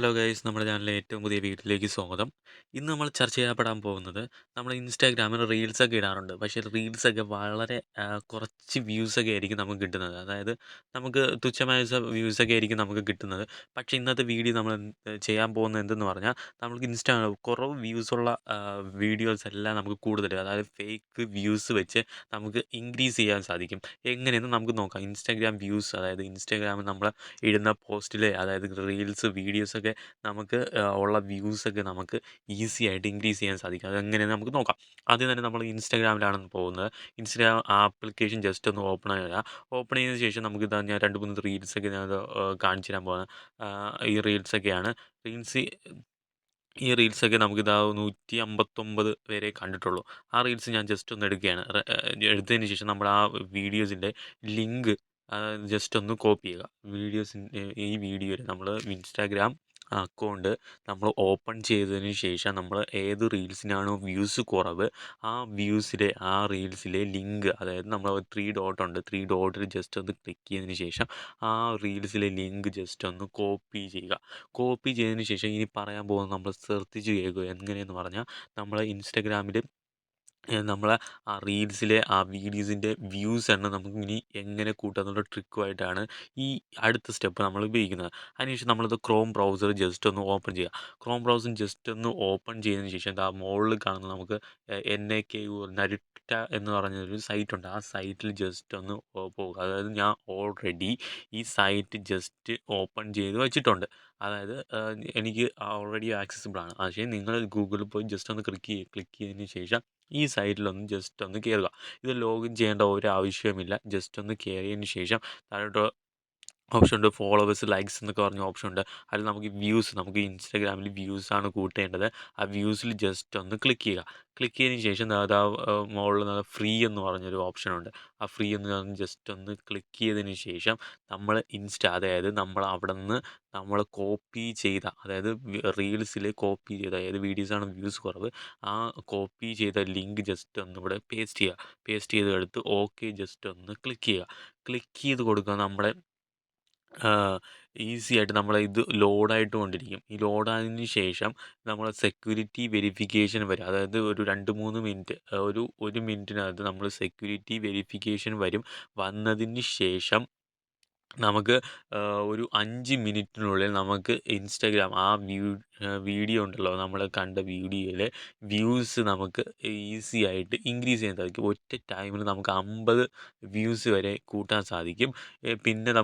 Hello guys, നമ്മുടെ ചാനലിലെ ഏറ്റവും പുതിയ വീഡിയോയിലേക്ക് സ്വാഗതം. ഇന്ന് നമ്മൾ ചർച്ച ചെയ്യപ്പെടാൻ പോകുന്നത് നമ്മൾ ഇൻസ്റ്റാഗ്രാമിൽ റീൽസൊക്കെ ഇടാറുണ്ട്. പക്ഷേ റീൽസൊക്കെ വളരെ കുറച്ച് വ്യൂസൊക്കെ ആയിരിക്കും നമുക്ക് കിട്ടുന്നത്. അതായത് നമുക്ക് തുച്ഛമായ വ്യൂസൊക്കെ ആയിരിക്കും നമുക്ക് കിട്ടുന്നത്. പക്ഷേ ഇന്നത്തെ വീഡിയോ നമ്മൾ ചെയ്യാൻ പോകുന്നത് എന്തെന്ന് പറഞ്ഞാൽ, നമുക്ക് കുറവ് വ്യൂസുള്ള വീഡിയോസ് എല്ലാം നമുക്ക് കൂടുതൽ, അതായത് ഫേക്ക് വ്യൂസ് വെച്ച് നമുക്ക് ഇൻക്രീസ് ചെയ്യാൻ സാധിക്കും. എങ്ങനെയെന്ന് നമുക്ക് നോക്കാം. ഇൻസ്റ്റാഗ്രാം വ്യൂസ്, അതായത് ഇൻസ്റ്റാഗ്രാമിൽ നമ്മൾ ഇടുന്ന പോസ്റ്റിലെ, അതായത് റീൽസ് വീഡിയോസൊക്കെ നമുക്ക് ഉള്ള വ്യൂസൊക്കെ നമുക്ക് ഈസി ആയിട്ട് ഇൻക്രീസ് ചെയ്യാൻ സാധിക്കും. അതെങ്ങനെയെന്ന് നമുക്ക് നോക്കാം. ആദ്യം തന്നെ നമ്മൾ ഇൻസ്റ്റാഗ്രാമിലാണ് പോകുന്നത്. ഇൻസ്റ്റാഗ്രാം ആപ്ലിക്കേഷൻ ജസ്റ്റ് ഒന്ന് ഓപ്പൺ ചെയ്യുക. ഓപ്പൺ ചെയ്തതിന് ശേഷം നമുക്ക് ഞാൻ 2-3 റീൽസൊക്കെ ഞാൻ കാണിച്ചു തരാൻ പോകുന്നത്. ഈ റീൽസൊക്കെയാണ്. റീൽസ് ഈ റീൽസൊക്കെ നമുക്കിതാ 159 വരെ കണ്ടിട്ടുള്ളൂ. ആ റീൽസ് ഞാൻ ജസ്റ്റ് ഒന്ന് എടുക്കുകയാണ്. എടുത്തതിന് ശേഷം നമ്മൾ ആ വീഡിയോസിൻ്റെ ലിങ്ക് ജസ്റ്റ് ഒന്ന് കോപ്പി ചെയ്യുക. ഈ വീഡിയോയിൽ നമ്മൾ ഇൻസ്റ്റാഗ്രാം അക്കൗണ്ട് നമ്മൾ ഓപ്പൺ ചെയ്തതിന് ശേഷം നമ്മൾ ഏത് റീൽസിനാണോ വ്യൂസ് കുറവ്, ആ റീൽസിലെ ലിങ്ക്, അതായത് നമ്മൾ 3 ഡോട്ട് ഉണ്ട്, 3 ഡോട്ടിൽ ജസ്റ്റ് ഒന്ന് ക്ലിക്ക് ചെയ്തതിന് ശേഷം ആ റീൽസിലെ ലിങ്ക് ജസ്റ്റ് ഒന്ന് കോപ്പി ചെയ്യുക. കോപ്പി ചെയ്തതിന് ശേഷം ഇനി പറയാൻ പോകുന്നത് നമ്മൾ ശ്രദ്ധിച്ച് കേൾക്കുക. എങ്ങനെയെന്ന് പറഞ്ഞാൽ, നമ്മൾ ഇൻസ്റ്റാഗ്രാമിൽ നമ്മൾ ആ റീൽസിലെ ആ വീഡിയോസിൻ്റെ വ്യൂസ് എണ്ണം നമുക്ക് ഇനി എങ്ങനെ കൂട്ടാന്നുള്ള ട്രിക്കുമായിട്ടാണ് ഈ അടുത്ത സ്റ്റെപ്പ് നമ്മൾ ഉപയോഗിക്കുന്നത്. അതിനുശേഷം നമ്മളത് ക്രോം ബ്രൗസർ ജസ്റ്റ് ഒന്ന് ഓപ്പൺ ചെയ്യുക. ക്രോം ബ്രൗസർ ജസ്റ്റ് ഒന്ന് ഓപ്പൺ ചെയ്തതിന് ശേഷം മുകളിൽ കാണുന്ന നമുക്ക് NAKU നരുട്ട എന്ന് പറഞ്ഞൊരു സൈറ്റുണ്ട്. ആ സൈറ്റിൽ ജസ്റ്റ് ഒന്ന് പോകുക. അതായത് ഞാൻ ഓൾറെഡി ഈ സൈറ്റ് ജസ്റ്റ് ഓപ്പൺ ചെയ്ത് വെച്ചിട്ടുണ്ട്. അതായത് എനിക്ക് ഓൾറെഡി ആക്സസിബിൾ ആണ്. പക്ഷേ നിങ്ങൾ ഗൂഗിളിൽ പോയി ജസ്റ്റ് ഒന്ന് ക്ലിക്ക് ചെയ്തതിന് ശേഷം ഈ സൈറ്റിലൊന്ന് ജസ്റ്റ് ഒന്ന് കയറുക. ഇത് ലോഗിൻ ചെയ്യേണ്ട ഒരു ആവശ്യവുമില്ല. ജസ്റ്റ് ഒന്ന് കയറിയതിന് ശേഷം താഴോട്ട് ഓപ്ഷൻ ഉണ്ട്, ഫോളോവേഴ്സ്, ലൈക്സ് എന്നൊക്കെ പറഞ്ഞ ഓപ്ഷൻ ഉണ്ട്. അതിൽ നമുക്ക് ഇൻസ്റ്റാഗ്രാമിൽ വ്യൂസാണ് കൂട്ടേണ്ടത്. ആ വ്യൂസിൽ ജസ്റ്റ് ഒന്ന് ക്ലിക്ക് ചെയ്യുക. ക്ലിക്ക് ചെയ്തതിന് ശേഷം മുകളിൽ ഫ്രീ എന്ന് പറഞ്ഞൊരു ഓപ്ഷൻ ഉണ്ട്. ആ ഫ്രീ എന്ന് പറഞ്ഞ് ജസ്റ്റ് ഒന്ന് ക്ലിക്ക് ചെയ്തതിന് ശേഷം നമ്മൾ അതായത് നമ്മൾ അവിടെ നിന്ന് നമ്മൾ കോപ്പി ചെയ്ത, അതായത് റീൽസിൽ കോപ്പി ചെയ്ത ഏത് വീഡിയോസാണ് വ്യൂസ് കുറവ്, ആ കോപ്പി ചെയ്ത ലിങ്ക് ജസ്റ്റ് ഒന്ന് ഇവിടെ പേസ്റ്റ് ചെയ്യുക. പേസ്റ്റ് ചെയ്തെടുത്ത് ഓക്കെ ജസ്റ്റ് ഒന്ന് ക്ലിക്ക് ചെയ്യുക. ക്ലിക്ക് ചെയ്ത് കൊടുക്കുക. നമ്മുടെ ഈസി ആയിട്ട് ഇത് ലോഡായിട്ട് കൊണ്ടിരിക്കും. ഈ ലോഡായതിന് ശേഷം നമ്മൾ സെക്യൂരിറ്റി വെരിഫിക്കേഷൻ വരും. അതായത് ഒരു 2-3 മിനിറ്റ്, ഒരു മിനിറ്റിനകത്ത് നമ്മൾ സെക്യൂരിറ്റി വെരിഫിക്കേഷൻ വരും. വന്നതിന് ശേഷം നമുക്ക് ഒരു 5 മിനിറ്റിനുള്ളിൽ നമുക്ക് ഇൻസ്റ്റാഗ്രാം വീഡിയോ ഉണ്ടല്ലോ, നമ്മൾ കണ്ട വീഡിയോയിലെ വ്യൂസ് നമുക്ക് ഈസി ആയിട്ട് ഇൻക്രീസ് ചെയ്യാൻ സാധിക്കും. ഒറ്റ ടൈമിൽ നമുക്ക് 50 വ്യൂസ് വരെ കൂട്ടാൻ സാധിക്കും. പിന്നെ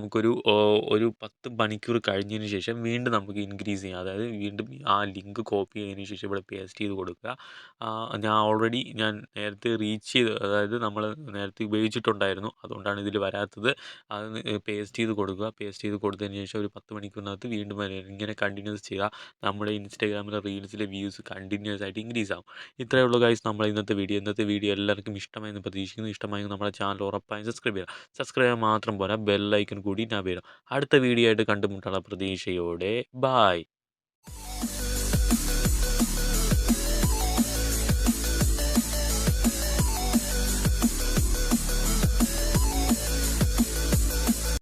ഒരു 10 മണിക്കൂർ കഴിഞ്ഞതിന് ശേഷം വീണ്ടും നമുക്ക് ഇൻക്രീസ് ചെയ്യാം. അതായത് വീണ്ടും ആ ലിങ്ക് കോപ്പി ചെയ്തതിന് ശേഷം ഇവിടെ പേസ്റ്റ് ചെയ്ത് കൊടുക്കുക. ഞാൻ നേരത്തെ അതായത് നമ്മൾ നേരത്തെ ഉപയോഗിച്ചിട്ടുണ്ടായിരുന്നു, അതുകൊണ്ടാണ് ഇതിൽ വരാത്തത്. അത് പേസ്റ്റ് ചെയ്ത് കൊടുക്കുക. പേസ്റ്റ് ചെയ്ത് കൊടുത്തതിന് ശേഷം ഒരു 10 മണിക്കൂറിനകത്ത് വീണ്ടും ഇങ്ങനെ കണ്ടിന്യൂസ് ചെയ്യുക. നമ്മുടെ ഇൻസ്റ്റാഗ്രാമിലെ റീൽസിലെ വ്യൂസ് കണ്ടിന്യൂസ് ആയിട്ട് ഇൻക്രീസ് ആവും. ഇത്രയേ ഉള്ളൂ ഗൈസ്, നമ്മൾ ഇന്നത്തെ വീഡിയോ എല്ലാവർക്കും ഇഷ്ടമായെന്ന് പ്രതീക്ഷിക്കുന്നു. ഇഷ്ടമായെങ്കിൽ നമ്മുടെ ചാനൽ ഉറപ്പായും സബ്സ്ക്രൈബ് ചെയ്യുക. സബ്സ്ക്രൈബ് ചെയ്യാൻ മാത്രം പോരാ, ബെൽ ഐക്കൺ കൂടി ഞാൻ വരും. അടുത്ത വീഡിയോ ആയിട്ട് കണ്ടുമുട്ടാനുള്ള പ്രതീക്ഷയോടെ ബായ്.